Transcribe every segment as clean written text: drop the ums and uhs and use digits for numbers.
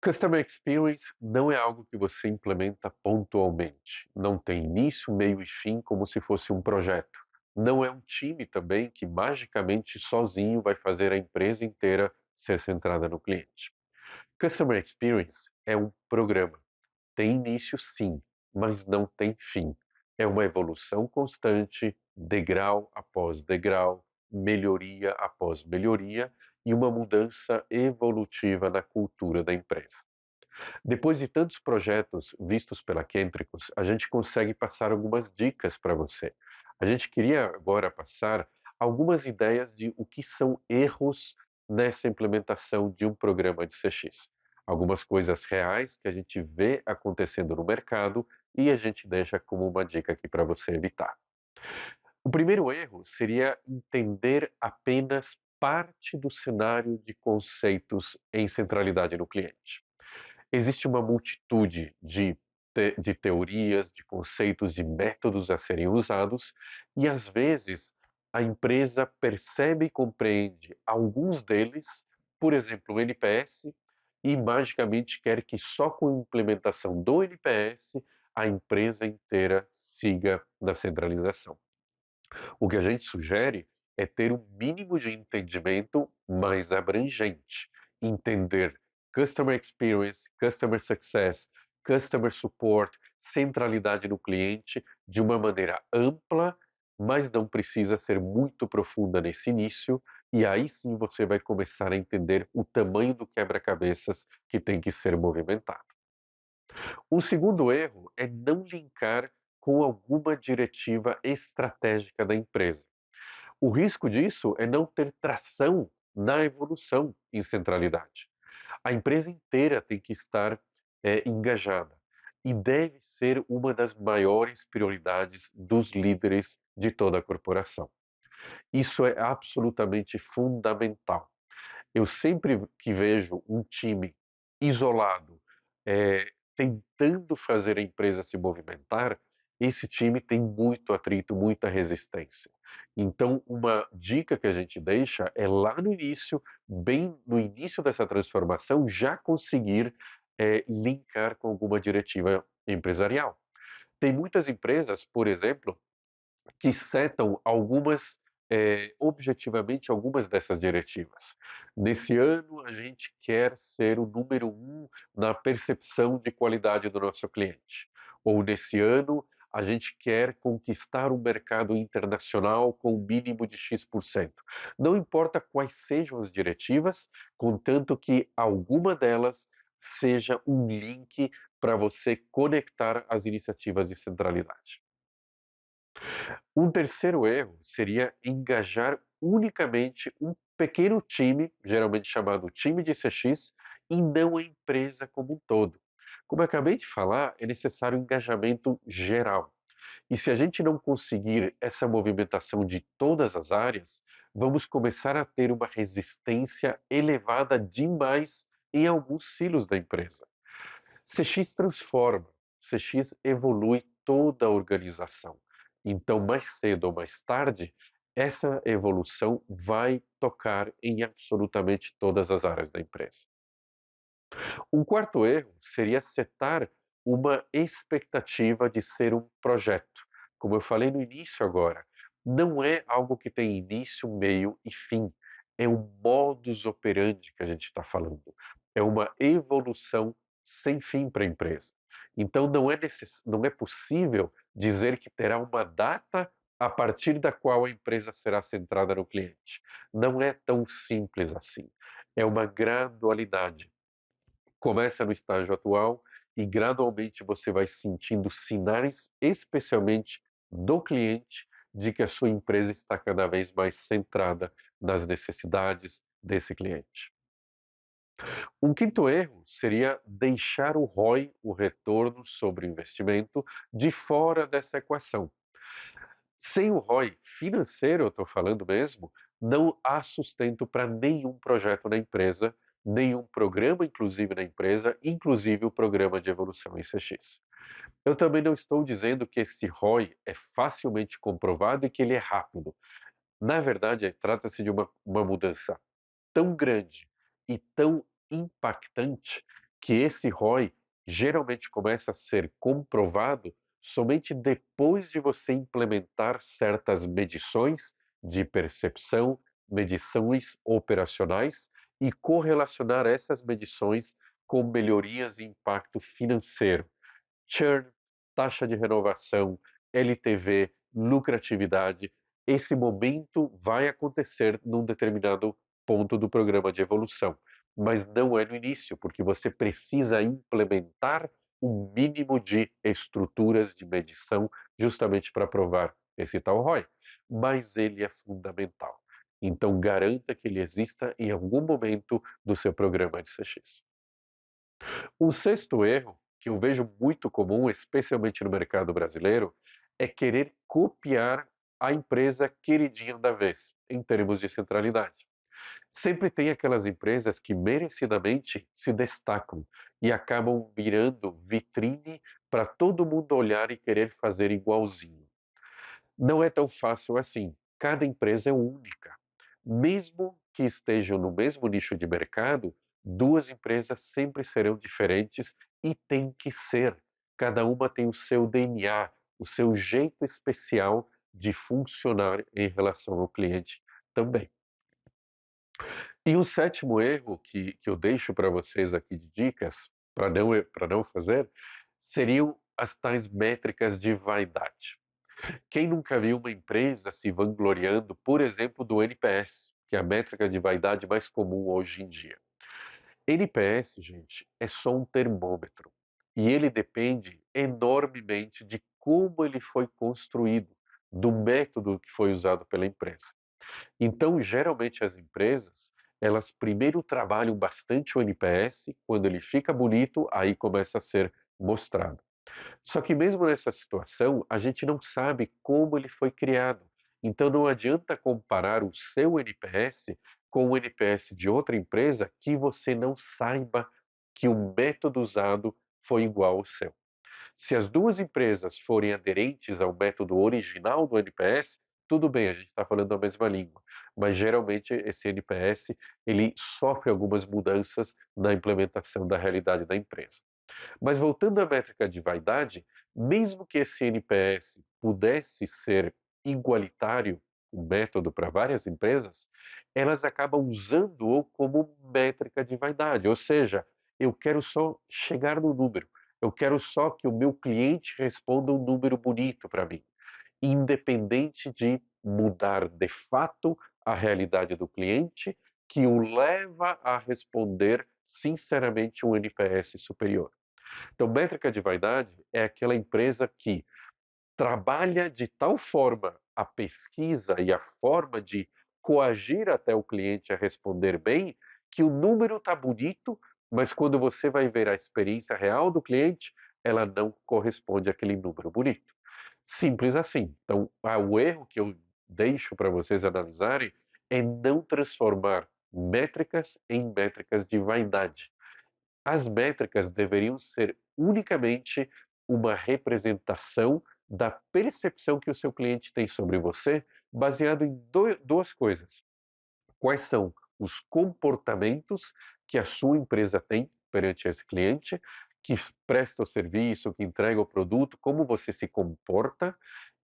Customer Experience não é algo que você implementa pontualmente. Não tem início, meio e fim como se fosse um projeto. Não é um time também que magicamente sozinho vai fazer a empresa inteira ser centrada no cliente. Customer Experience é um programa. Tem início sim, mas não tem fim. É uma evolução constante, degrau após degrau, melhoria após melhoria e uma mudança evolutiva na cultura da empresa. Depois de tantos projetos vistos pela Kentricus, a gente consegue passar algumas dicas para você. A gente queria agora passar algumas ideias de o que são erros nessa implementação de um programa de CX. Algumas coisas reais que a gente vê acontecendo no mercado e a gente deixa como uma dica aqui para você evitar. O primeiro erro seria entender apenas parte do cenário de conceitos em centralidade no cliente. Existe uma multitude de teorias, de conceitos, de métodos a serem usados, e às vezes a empresa percebe e compreende alguns deles, por exemplo, o NPS, e magicamente quer que só com a implementação do NPS a empresa inteira siga na centralização. O que a gente sugere é ter um mínimo de entendimento mais abrangente, entender Customer Experience, Customer Success, Customer Support, centralidade no cliente de uma maneira ampla, mas não precisa ser muito profunda nesse início, e aí sim você vai começar a entender o tamanho do quebra-cabeças que tem que ser movimentado. Um segundo erro é não linkar com alguma diretiva estratégica da empresa. O risco disso é não ter tração na evolução em centralidade. A empresa inteira tem que estar engajada e deve ser uma das maiores prioridades dos líderes de toda a corporação. Isso é absolutamente fundamental. Eu sempre que vejo um time isolado, tentando fazer a empresa se movimentar, esse time tem muito atrito, muita resistência. Então, uma dica que a gente deixa é lá no início, bem no início dessa transformação, já conseguir linkar com alguma diretiva empresarial. Tem muitas empresas, por exemplo, que setam objetivamente algumas dessas diretivas. Nesse ano, a gente quer ser o número um na percepção de qualidade do nosso cliente. Ou nesse ano, a gente quer conquistar um mercado internacional com um mínimo de X%. Não importa quais sejam as diretivas, contanto que alguma delas seja um link para você conectar as iniciativas de centralidade. Um terceiro erro seria engajar unicamente um pequeno time, geralmente chamado time de CX, e não a empresa como um todo. Como eu acabei de falar, é necessário engajamento geral. E se a gente não conseguir essa movimentação de todas as áreas, vamos começar a ter uma resistência elevada demais em alguns silos da empresa. CX transforma, CX evolui toda a organização. Então, mais cedo ou mais tarde, essa evolução vai tocar em absolutamente todas as áreas da empresa. Um quarto erro seria setar uma expectativa de ser um projeto. Como eu falei no início agora, não é algo que tem início, meio e fim. É um modus operandi que a gente está falando. É uma evolução sem fim para a empresa. Então não é possível dizer que terá uma data a partir da qual a empresa será centrada no cliente. Não é tão simples assim. É uma gradualidade. Começa no estágio atual e gradualmente você vai sentindo sinais, especialmente do cliente, de que a sua empresa está cada vez mais centrada nas necessidades desse cliente. Um quinto erro seria deixar o ROI, o retorno sobre o investimento, de fora dessa equação. Sem o ROI financeiro, eu estou falando mesmo, não há sustento para nenhum projeto na empresa, nenhum programa, inclusive na empresa, inclusive o programa de evolução em CX. Eu também não estou dizendo que esse ROI é facilmente comprovado e que ele é rápido. Na verdade, trata-se de uma mudança tão grande e tão impactante que esse ROI geralmente começa a ser comprovado somente depois de você implementar certas medições de percepção, medições operacionais e correlacionar essas medições com melhorias e impacto financeiro. Churn, taxa de renovação, LTV, lucratividade. Esse momento vai acontecer num determinado ponto do programa de evolução, mas não é no início, porque você precisa implementar um mínimo de estruturas de medição justamente para provar esse tal ROI. Mas ele é fundamental. Então, garanta que ele exista em algum momento do seu programa de CX. O sexto erro, que eu vejo muito comum, especialmente no mercado brasileiro, é querer copiar a empresa queridinha da vez, em termos de centralidade. Sempre tem aquelas empresas que merecidamente se destacam e acabam virando vitrine para todo mundo olhar e querer fazer igualzinho. Não é tão fácil assim. Cada empresa é única. Mesmo que estejam no mesmo nicho de mercado, duas empresas sempre serão diferentes e tem que ser. Cada uma tem o seu DNA, o seu jeito especial de funcionar em relação ao cliente também. E o sétimo erro que eu deixo para vocês aqui de dicas, para não fazer, seriam as tais métricas de vaidade. Quem nunca viu uma empresa se vangloriando, por exemplo, do NPS, que é a métrica de vaidade mais comum hoje em dia? NPS, gente, é só um termômetro e ele depende enormemente de como ele foi construído, do método que foi usado pela empresa. Então, geralmente as empresas, elas primeiro trabalham bastante o NPS, quando ele fica bonito, aí começa a ser mostrado. Só que mesmo nessa situação, a gente não sabe como ele foi criado. Então não adianta comparar o seu NPS com o NPS de outra empresa que você não saiba que o método usado foi igual ao seu. Se as duas empresas forem aderentes ao método original do NPS, tudo bem, a gente está falando a mesma língua, mas geralmente esse NPS ele sofre algumas mudanças na implementação da realidade da empresa. Mas voltando à métrica de vaidade, mesmo que esse NPS pudesse ser igualitário, o método para várias empresas, elas acabam usando-o como métrica de vaidade, ou seja, eu quero só chegar no número, eu quero só que o meu cliente responda um número bonito para mim, independente de mudar de fato a realidade do cliente, que o leva a responder sinceramente um NPS superior. Então, métrica de vaidade é aquela empresa que trabalha de tal forma a pesquisa e a forma de coagir até o cliente a responder bem, que o número está bonito, mas quando você vai ver a experiência real do cliente, ela não corresponde àquele número bonito. Simples assim. Então, o erro que eu deixo para vocês analisarem é não transformar métricas em métricas de vaidade. As métricas deveriam ser unicamente uma representação da percepção que o seu cliente tem sobre você, baseado em duas coisas. Quais são os comportamentos que a sua empresa tem perante esse cliente, que presta o serviço, que entrega o produto, como você se comporta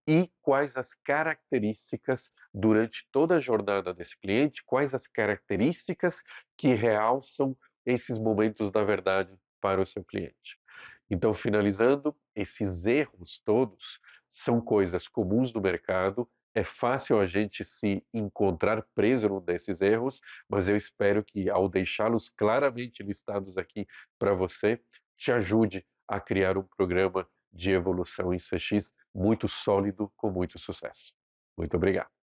e quais as características durante toda a jornada desse cliente, quais as características que realçam esses momentos da verdade para o seu cliente. Então, finalizando, esses erros todos são coisas comuns do mercado. É fácil a gente se encontrar preso num desses erros, mas eu espero que, ao deixá-los claramente listados aqui para você, te ajude a criar um programa de evolução em CX muito sólido, com muito sucesso. Muito obrigado.